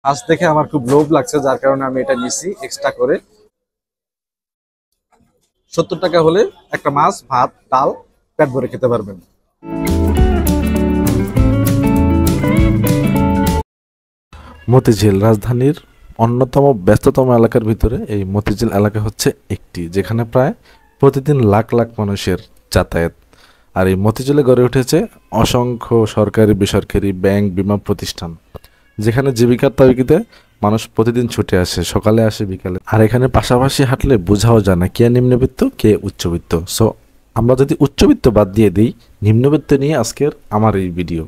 আজ দেখে আমার খুব লোভ লাগছে, যার কারণে আমি এটা নিছি এক্সট্রা করে। 70 টাকা হলে একটা মাছ, ভাত, ডাল পেট ভরে খেতে পারবেন। মতিঝিল রাজধানীর অন্যতম ব্যস্ততম এলাকার ভিতরে এই মতিঝিল এলাকা হচ্ছে একটি, যেখানে প্রায় প্রতিদিন লাখ লাখ মানুষের যাতায়াত। আর এই মতিঝিলে গড়ে উঠেছে অসংখ্য সরকারি বেসরকারি ব্যাংক বিমা প্রতিষ্ঠান, যেখানে জীবিকার তাগিদে মানুষ প্রতিদিন ছুটে আসে, সকালে আসে বিকালে। আর এখানে পাশাপাশি হাঁটলে বোঝাও যায় না কে নিম্নবিত্ত কে উচ্চবিত্ত। সো আমরা যদি উচ্চবিত্ত বাদ দিয়ে দিই, নিম্নবিত্ত নিয়ে আজকের আমার এই ভিডিও।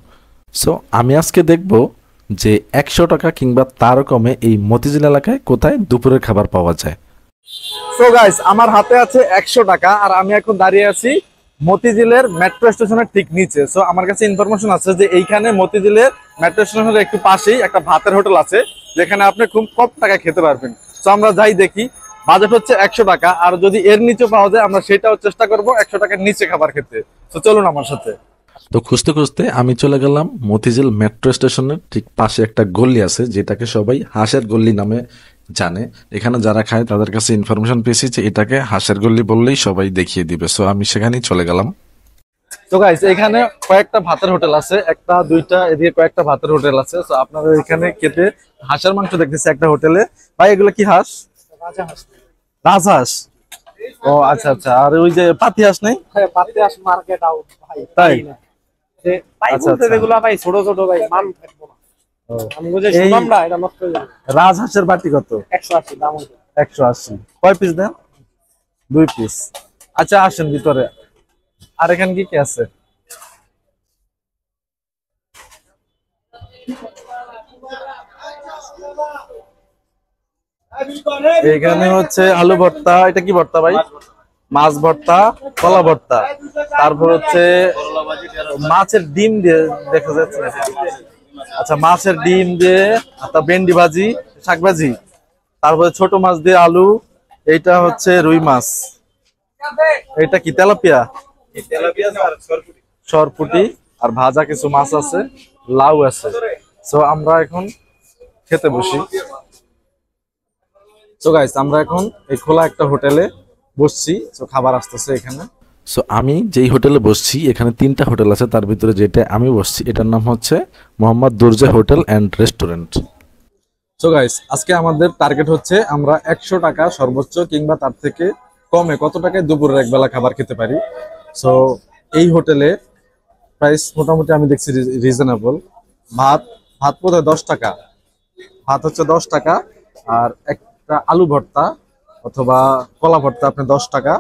সো আমি আজকে দেখব যে 100 টাকা কিংবা তারও কমে এই মতিঝিল এলাকায় কোথায় দুপুরের খাবার পাওয়া যায়। সো গাইস, আমার হাতে আছে 100 টাকা, আর আমি এখন দাঁড়িয়ে আছি মতিঝিলের মেট্রো স্টেশনের ঠিক নিচে। সো আমার কাছে ইনফরমেশন আছে যে এইখানে মতিঝিলের মেট্রো স্টেশনের একটু পাশেই একটা ভাতের হোটেল আছে, যেখানে আপনি খুব কম টাকায় খেতে পারবেন। সো আমরা যাই দেখি। বাজেট হচ্ছে 100 টাকা, আর যদি এর নিচে পাওয়া যায় আমরা সেটাও চেষ্টা করব 100 টাকার নিচে খাবার খেতে। তো চলুন আমার সাথে। তো খুঁজতে খুঁজতে আমি চলে গেলাম মতিঝিল মেট্রো স্টেশনের ঠিক পাশে একটা গল্লি আছে, যেটাকে সবাই হাঁসের গল্লি নামে জানে। এখানে যারা খায় তাদের কাছে ইনফরমেশন পেয়েছি যে এটাকে হাঁসের গল্লি বললেই সবাই দেখিয়ে দিবে। সো আমি সেখানেই চলে গেলাম। তো গাইস, এখানে কয়েকটা ভাতের হোটেল আছে, একটা দুইটা এদিকে কয়েকটা ভাতের হোটেল আছে। তো আপনাদের এখানে খেতে হাঁসের মাংস দেখতেছি একটা হোটেলে। ভাই, এগুলো কি হাঁস? রাজহাঁস। ও আচ্ছা আচ্ছা। আর ওই যে পাতি হাঁস নেই? পাতি হাঁস মার্কেট আউট ভাই, তাই? যে ভাই আচ্ছা বলতে আচ্ছা। এগুলা ভাই ছোট ছোট ভাই মান থাকবো না। ও, আমি বুঝে এই শুনলাম না, এটা নষ্ট হয়ে যাবে। রাজহাঁসের বাটি কত? 180 দাম হইছে। 180। কয় পিস দেন? 2 পিস। আচ্ছা, আসেন ভিতরে। আর এখানে কি কি আছে? এখানে হচ্ছে আলু ভর্তা। এটা কি ভর্তা ভাই? মাছ ভর্তা, কলা ভর্তা। তারপর হচ্ছে মাছের ডিম দিয়ে দেখা যাচ্ছে। আচ্ছা, মাছের ডিম দিয়ে, তারপর ভেন্ডি ভাজি, শাক ভাজি, তারপরে ছোট মাছ দিয়ে আলু। এইটা হচ্ছে রুই মাছ। এটা কি তেলাপিয়া? সরপুটি। আর ভাজা কিছু মাছ আছে, লাউ আছে। সো আমরা এখন খেতে বসি। সো গাইস, আমরা এখন এই খোলা একটা হোটেলে বসছি। সো খাবার আসতেছে এখানে। সো আমি যেই হোটেলে বসছি, এখানে 3টা হোটেল আছে, তার ভিতরে যেটা আমি বসছি এটার নাম হচ্ছে মোহাম্মদ দুর্জে hotel and restaurant. So guys, আজকে আমাদের টার্গেট হচ্ছে আমরা 100 টাকা সর্বোচ্চ কিংবা তার থেকে কমে কত টাকায় দুপুরের এক বেলা খাবার খেতে পারি। সো এই হোটেলে প্রাইস মোটামুটি আমি দেখছি রিজনেবল। ভাত ভাত বোধহয় 10 টাকা। ভাত হচ্ছে 10 টাকা। আর একটা আলু ভর্তা অথবা কলা ভর্তা আপনি 10 টাকা।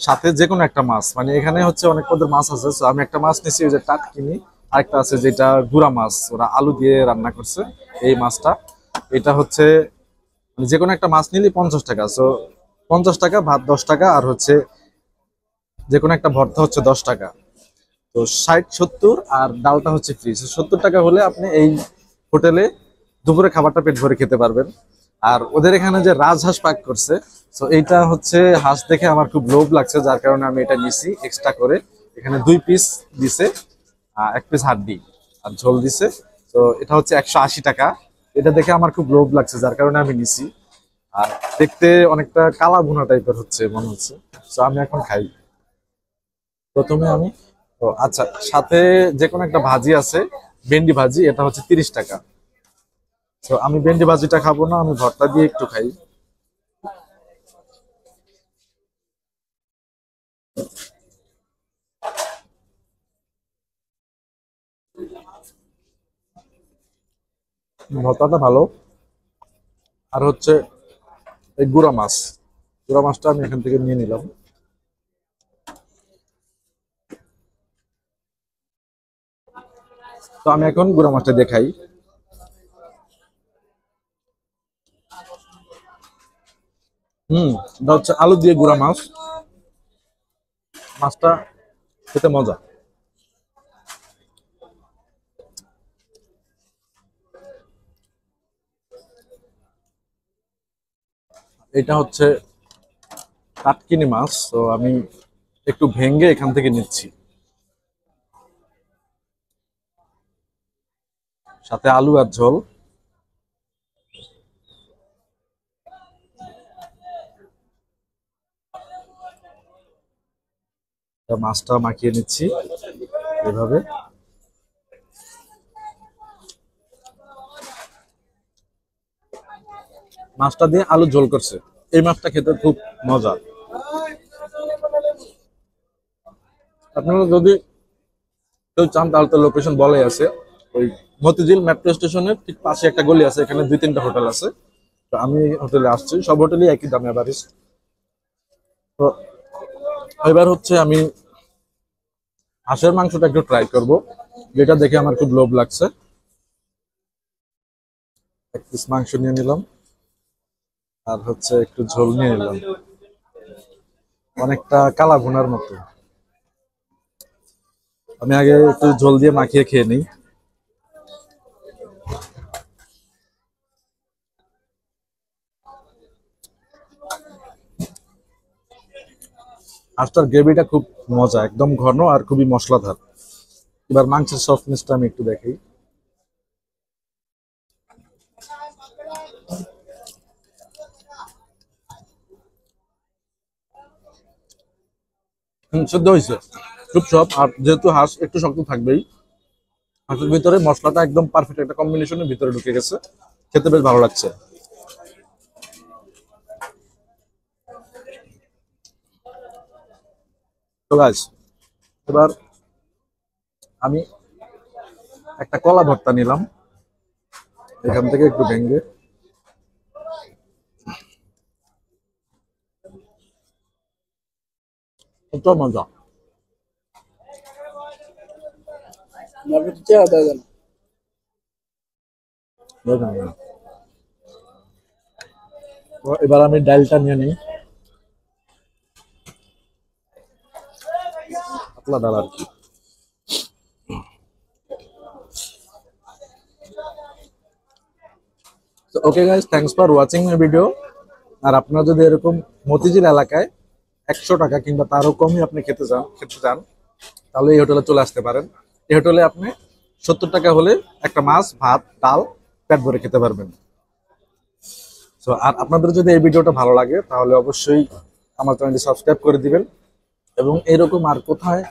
সাথে যে কোনো একটা মাছ, মানে এখানে হচ্ছে অনেক পদের মাছ আছে। তো আমি একটা মাছ নিছি, ওই যে টাটকিনি। আরেকটা আছে যেটা গুড়া মাছ, ওরা আলু দিয়ে রান্না করছে এই মাছটা। এটা হচ্ছে মানে যে কোনো একটা মাছ নিলে 50 টাকা। সো 50 টাকা, ভাত 10 টাকা, আর হচ্ছে যে কোনো একটা ভর্তা হচ্ছে 10 টাকা। তো 60, 70, আর ডালটা হচ্ছে ফ্রি। 70 টাকা হলে আপনি এই হোটেলে দুপুরে খাবারটা পেট ভরে খেতে পারবেন। আর ওদের এখানে যে রাজহাঁস পাক করছে, তো এইটা হচ্ছে হাঁস দেখে আমার খুব লোভ লাগছে, যার কারণে আমি এটা নিছি এক্সট্রা করে। এখানে 2 পিস দিছে, 1 পিস হাড্ডি আর ঝোল দিছে। তো এটা হচ্ছে 180 টাকা। এটা দেখে আমার খুব লোভ লাগছে, যার কারণে আমি নিছি। আর দেখতে অনেকটা কালা ভুনা টাইপের হচ্ছে মনে হচ্ছে। তো আমি এখন খাই। প্রথমে আমি, ও আচ্ছা, সাথে যে কোনো একটা ভাজি আছে, ভেন্ডি ভাজি। এটা হচ্ছে 30 টাকা। তো আমি ভেন্ডি ভাজিটা খাবো না, আমি ভর্তা দিয়ে একটু খাই। ভর্তাটা ভালো। আর হচ্ছে এই গুড়া মাছ, গুড়া মাছটা আমি এখান থেকে নিয়ে নিলাম। তো আমি এখন গুড়া মাছটা দিয়ে খাই। এটা হচ্ছে আলু দিয়ে গুড়া মাছ। মাছটা খেতে মজা। এটা হচ্ছে কাটকিনি মাছ। তো আমি একটু ভেঙে এখান থেকে নিচ্ছি। সাথে আলু আর ঝোল। মাছটা মাখিয়ে নিচ্ছি এভাবে। মাছটা দিয়ে আলু ঝোল করছে। এই মাছটা খেতে খুব মজা। আপনারা যদি কেউ চান তাহলে তো লোকেশন বলাই আছে। ওই মতিঝিল মেট্রো স্টেশনের ঠিক পাশে একটা গলি আছে, এখানে 2-3টা হোটেল আছে। তো আমি হোটেলে আসছি, সব হোটেলই একই দামে আবার। তো এবার হচ্ছে আমি হাঁসের মাংসটা একটু ট্রাই করব, যেটা দেখে আমার খুব লোভ লাগছে। এক পিস মাংস নিয়ে নিলাম, আর হচ্ছে একটু ঝোল নিয়ে নিলাম, অনেকটা কালা ভুনার মতো। আমি আগে একটু ঝোল দিয়ে মাখিয়ে খেয়ে নিই। হাঁসটার গ্রেভিটা খুব মজা, একদম ঘন আর খুবই মশলাদার। এবার মাংসের সফটনেসটা আমি একটু দেখি। সিদ্ধ হয়েছে, খুব সফট। আর যেহেতু হাঁস একটু শক্ত থাকবেই, হাঁসের ভিতরে মশলাটা একদম পারফেক্ট একটা কম্বিনেশনের ভিতরে ঢুকে গেছে, খেতে বেশ ভালো লাগছে। তো গাইস, এবার আমি একটা কলা ভর্তা নিলাম এখান থেকে একটু ভেঙে। কত মজা! তো এবার আমি ডালটা নিয়ে নিই, পাতলা ডাল আর কি। Okay guys, thanks for watching my video. আর আপনারা যদি এরকম মতিঝিল এলাকায় 100 টাকা কিংবা তারও কমই আপনি খেতে চান, তাহলে এই হোটেলে চলে আসতে পারেন। এই হোটেলে আপনি 70 টাকা হলে একটা মাছ, ভাত, ডাল পেট ভরে খেতে পারবেন। সো আর আপনাদের যদি এই ভিডিওটা ভালো লাগে তাহলে অবশ্যই আমার চ্যানেলটি সাবস্ক্রাইব করে দিবেন, এবং এরকম আর কোথায়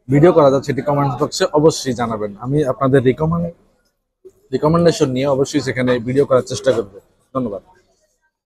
ভিডিও করা যাচ্ছে সেটি কমেন্ট বক্সে অবশ্যই জানাবেন। আমি আপনাদের রিকমেন্ডেশন নিয়ে অবশ্যই সেখানে ভিডিও করার চেষ্টা করব। ধন্যবাদ।